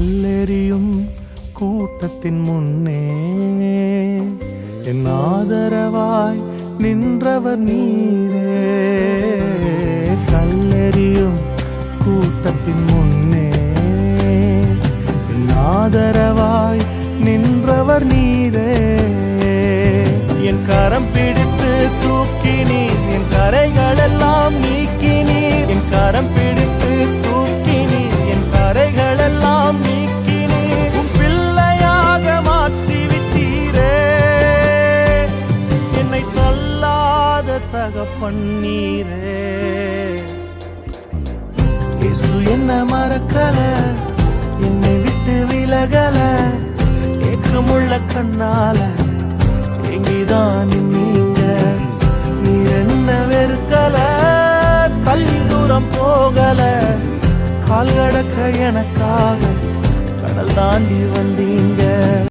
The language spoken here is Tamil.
கல்லெறியும் கூட்டத்தின் முன்னே என் ஆதரவாய் நின்றவர் நீரே. கல்லெறியும் கூட்டத்தின் முன்னே என் ஆதரவாய் நின்றவர் நீரே. என் கரம் பிடித்து தூக்கினீர், என் கரைகளெல்லாம் நீக்கினீர். என் கரம் பிடித்து தூக்கினீர், என் கரைகளெல்லாம் நீக்கினீர். உம் பிள்ளையாக மாற்றிவிட்டீரே. என்னை தள்ளாத தகப்பன் நீரே. இயேசு என்ன மறக்கல, என்னை விட்டு விலகல. ஏக்கமுள்ள கண்ணால எங்கிதான் நீங்க. நீர் என்ன வெறுக்கல, தள்ளி தூரம் போகல. கால் கடக்க எனக்காக கடல் தாண்டி வந்தீங்க.